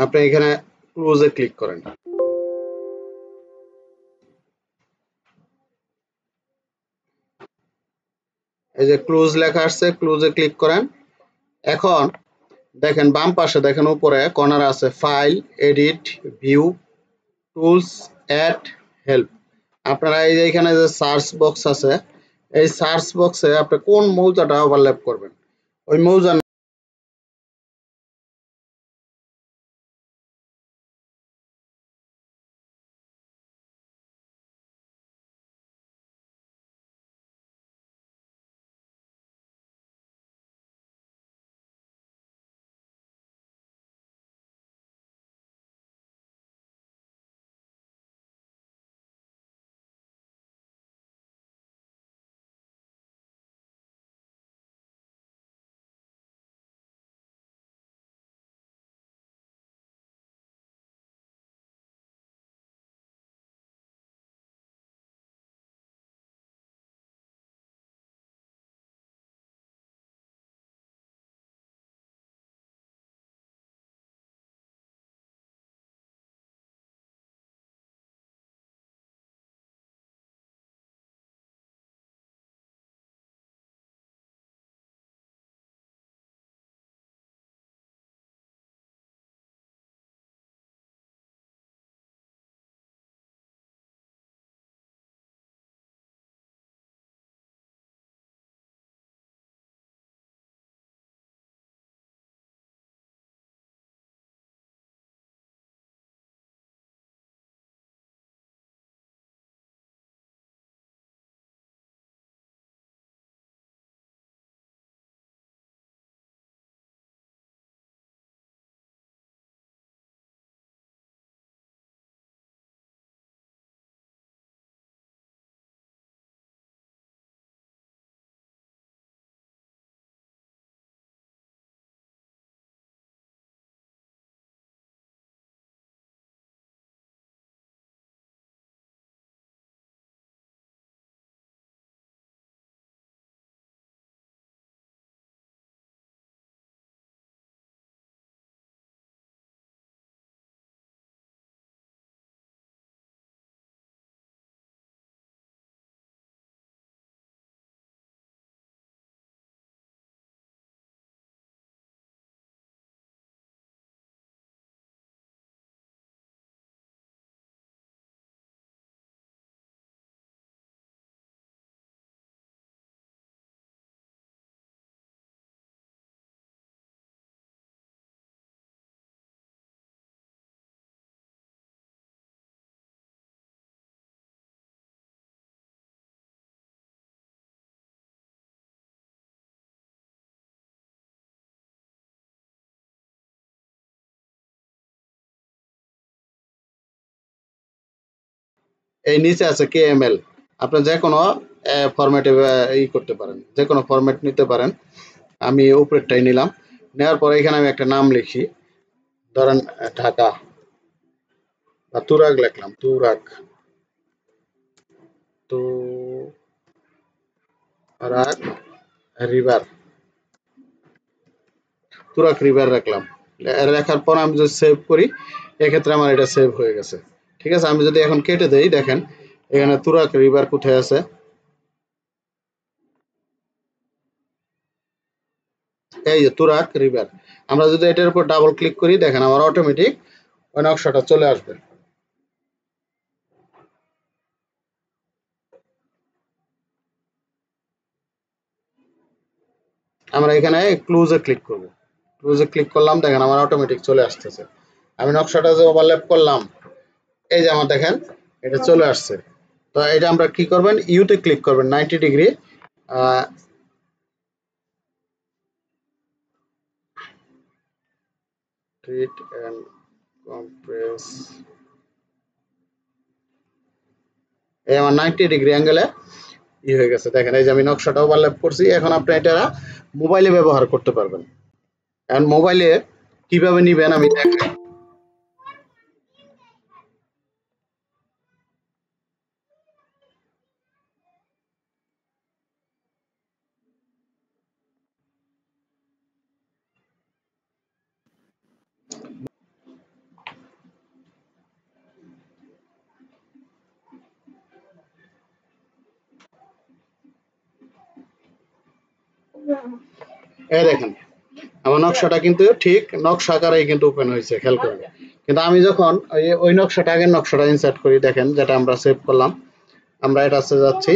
আপনি এখানে ক্লোজে ক্লিক করেন। এই যে ক্লোজ লেখা আসছে, ক্লোজে ক্লিক করেন। এখন দেখেন বাম পাশে দেখেন উপরে কর্নার আছে file, edit, view, tools, add, help. আপনারা এই যে এখানে যে সার্চ বক্স আছে, এই সার্চ বক্সে আপনি কোন মৌজাটা ওভারল্যাপ করবেন ওই মৌজা এই নিচে আছে কেএমএল। আপনি যে কোনো ফরম্যাটে করতে পারেন, যে কোনো ফরম্যাট নিতে পারেন। আমি উপরেরটাই নিলাম। নেওয়ার পরে এখানে আমি একটা নাম লিখি, ধরেন ঢাকা বা তুরাগ লিখলাম, তুরাগ, তুরাগ রিভার, তুরাগ রিভার রাখলাম। রাখার পর আমি যদি সেভ করি, এক্ষেত্রে আমার এটা সেভ হয়ে গেছে। ঠিক আছে, আমি যদি এখন কেটে দেই, দেখেন এখানে তুরাগ রিভার কোথায় আছে, এই যে তুরাগ রিভার। আমরা যদি এটার উপর ডাবল ক্লিক করি, দেখেন আমার অটোমেটিক ওই নকশাটা চলে আসবে। আমরা এখানে ক্লোজে ক্লিক করব। ক্লোজে ক্লিক করলাম, দেখেন আমার অটোমেটিক চলে আসতেছে। আমি নকশাটা যে ওভারল্যাপ করলাম, এই যে আমার দেখেন এটা চলে আসছে। তো এটা আমরা কি করবেন, ইউতে ক্লিক করবেন 90 ডিগ্রি। ট্রিট এন্ড কম্প্রেস, এই আমার 90 ডিগ্রি অ্যাঙ্গেলে হয়ে গেছে। দেখেন এই যে আমি নকশাটা ওভারল্যাপ করছি। এখন আপনি এটা মোবাইলে ব্যবহার করতে পারবেন। এখন মোবাইলে কিভাবে নিবেন আমি দেখাই। এই দেখেন আমার নকশাটা কিন্তু ঠিক নকশা আকারেই কিন্তু ওপেন হয়েছে, খেয়াল করবেন। কিন্তু আমি যখন ওই নকশাটা আগের নকশাটা ইনসার্ট করি, দেখেন যেটা আমরা সেভ করলাম, আমরা এটাতে যাচ্ছি,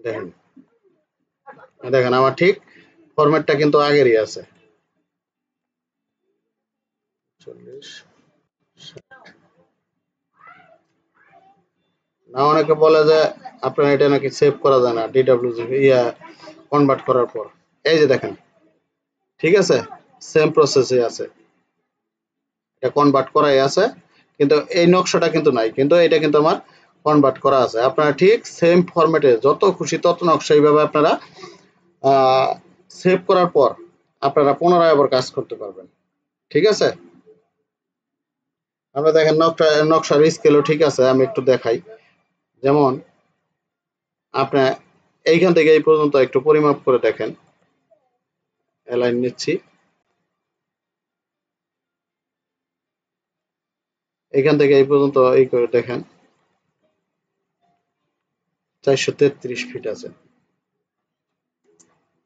দেখেন দেখেন আমার ঠিক ফরম্যাটটা কিন্তু আগেরই আছে। 40 না, অনেকে বলে যে আপনার এটা নাকি সেভ করা যায় না ডিডব্লিউজি ইয়া কনভার্ট করার পর। এই যে দেখেন, ঠিক আছে, সেম প্রসেসে আছে, এটা কনভার্ট করাই আছে, কিন্তু এই নকশাটা কিন্তু নাই, কিন্তু এটা কিন্তু আমার কনভার্ট করা আছে। আপনারা ঠিক সেম ফরম্যাটে যত খুশি তত নকশা এইভাবে আপনারা সেভ করার পর আপনারা পুনরায় আবার কাজ করতে পারবেন। ঠিক আছে, আমরা দেখেন নকশার স্কেলও ঠিক আছে, আমি একটু দেখাই। যেমন আপনার এইখান থেকে এই পর্যন্ত একটু পরিমাপ করে দেখেন, অ্যালাইন নিচ্ছি, এখান থেকে এই পর্যন্ত এই করে দেখেন 433 ফিট আছে।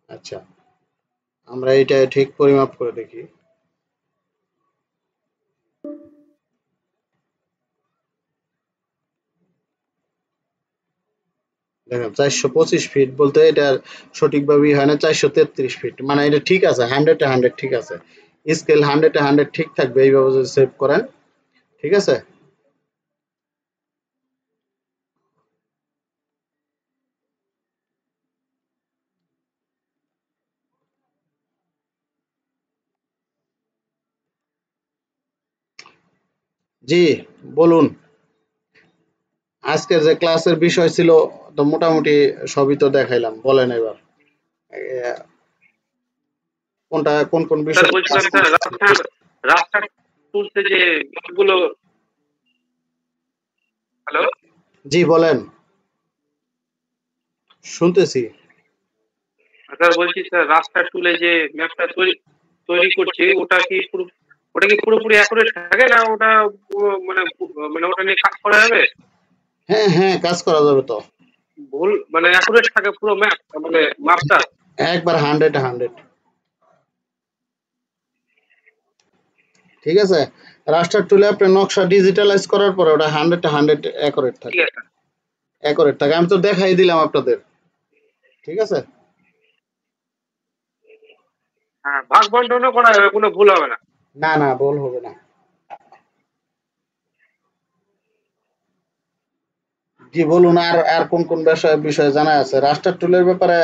আচ্ছা, আমরা এইটা ঠিক পরিমাপ করে দেখি। দেখেন 425 ফিট বলতে এটা সঠিকভাবে হয় না, 433 ফিট, মানে এটা ঠিক আছে, 100 ঠিক আছে। স্কেল 100 ঠিক থাকবে এইভাবে যদি সেভ করেন। ঠিক আছে, জি বলুন। আজকের যে ক্লাসের বিষয় ছিল তো মোটামুটি সবই তো দেখাইলাম, বলেন এবার কোনটা কোন কোন স্যার বিষয় বলছিলাম স্যার রাস্তার তুলতে যে গুলো, হ্যালো জি বলেন, শুনতেছি। স্যার, বলছি স্যার রাস্তার টুলে যে ম্যাপটা তৈরি করছি, ওটা কি পুরোপুরি অ্যাকুরেট থাকে না? ওটা মানে মানে ওটা নিয়ে কাজ করা যাবে? হ্যাঁ হ্যাঁ, কাজ করা যাবে তো, ভুল মানে অ্যাকুরেট থাকে পুরো ম্যাপ, মানে মাপটা? একবার 100 ঠিক আছে। রাস্টার টুলে আপনি নকশা ডিজিটালাইজ করার পরে ওটা 100 অ্যাকুরেট ঠিক থাকে, আছে। অ্যাকুরেট থাকে, আমি তো দেখাই দিলাম আপনাদের। ঠিক আছে, হ্যাঁ, ভাগ বন্টনও করা যাবে, কোনো ভুল হবে না। না না ভুল হবে না। জি বলুন, আর আর কোন কোন বিষয়ে জানা আছে রাস্টার টুলের ব্যাপারে?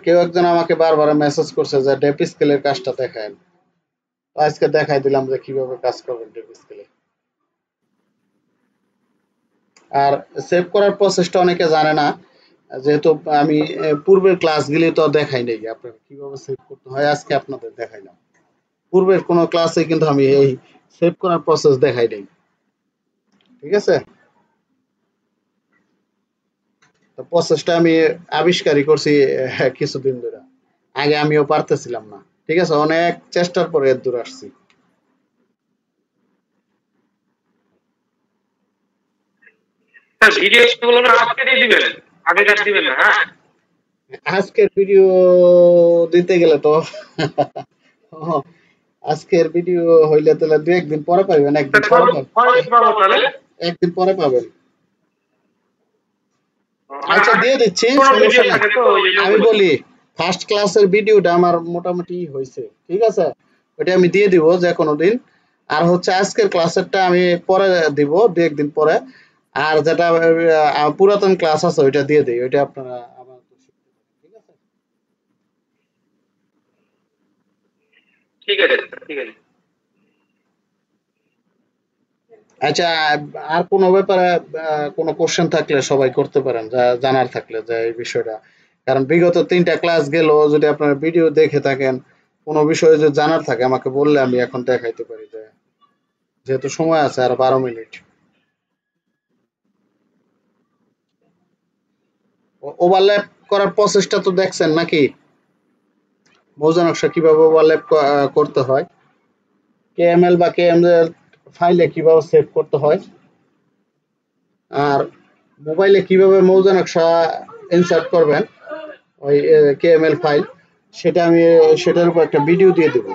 কেউ একজন আমাকে বারবার মেসেজ করছে যে ডেপ স্কেলের কাজটা দেখায়, তো আজকে দেখাই দিলাম যে কিভাবে কাজ করবেন ডেপ স্কেলে। আর সেভ করার প্রসেসটা অনেকে জানে না, যেহেতু আমি পূর্বের ক্লাসগুলি তো দেখাই নাই আপনার কিভাবে সেভ করতে হয়, আজকে আপনাদের দেখাইলাম। পূর্বের কোনো ক্লাসে কিন্তু আমি এই সেভ করার প্রসেস দেখাই নাই। ঠিক আছে, তো প্রসেসটা আমি আবিষ্কারই করছি কিছুদিন ধরে, আগে আমিও পারতেছিলাম না। ঠিক আছে, অনেক চেষ্টার পরে এর দূর আসছি। স্যার ভিডিও গুলো না আজকে দিয়ে দিবেন, আগেকার দিবেন না, হ্যাঁ? আজকের ভিডিও দিতে গেলে তো আজকের ভিডিও হইলে তাহলে দু একদিন পরে পাবেন, একদিন পরে পাবেন, পাবো তাহলে? একদিন পরে পাবেন। মানে আচ্ছা দিয়ে দিচ্ছি, কোনো ভিডিও সমস্যা নাই। থাকে তো ওই জন্য আমি বলছি। বলি ফার্স্ট ক্লাসের ভিডিওটা আমার মোটামুটি হয়েছে, ঠিক আছে, ওটা আমি দিয়ে দিব যে কোনো দিন। আর হচ্ছে আজকের ক্লাসেরটা আমি পরে দিব, দু একদিন পরে। আর যেটা পুরাতন ক্লাস আছে ওইটা দিয়ে দিই, ওইটা আপনারা আবার শিখতে পারেন, ঠিক আছে। ঠিক আছে স্যার, ঠিক আছে। আচ্ছা, আর কোনো ব্যাপারে কোনো কোশ্চেন থাকলে সবাই করতে পারেন, যা জানার থাকলে যে এই বিষয়টা। কারণ বিগত 3টা ক্লাস গেল, যদি আপনারা ভিডিও দেখে থাকেন, কোনো বিষয়ে যদি জানার থাকে আমাকে বললে আমি এখন দেখাইতে পারি, যে যেহেতু সময় আছে আর 12 মিনিট। ওভারল্যাপ করার প্রসেসটা তো দেখছেন নাকি? মৌজা নকশা কিভাবে ওভারল্যাপ করতে হয়, কেএমএল বা কেএমএল ফাইলে কিভাবে সেভ করতে হয়। আর মোবাইলে কিভাবে মৌজা নকশা ইনসার্ট করবেন ওই কেএমএল ফাইল, সেটা আমি সেটার উপর একটা ভিডিও দিয়ে দেবো।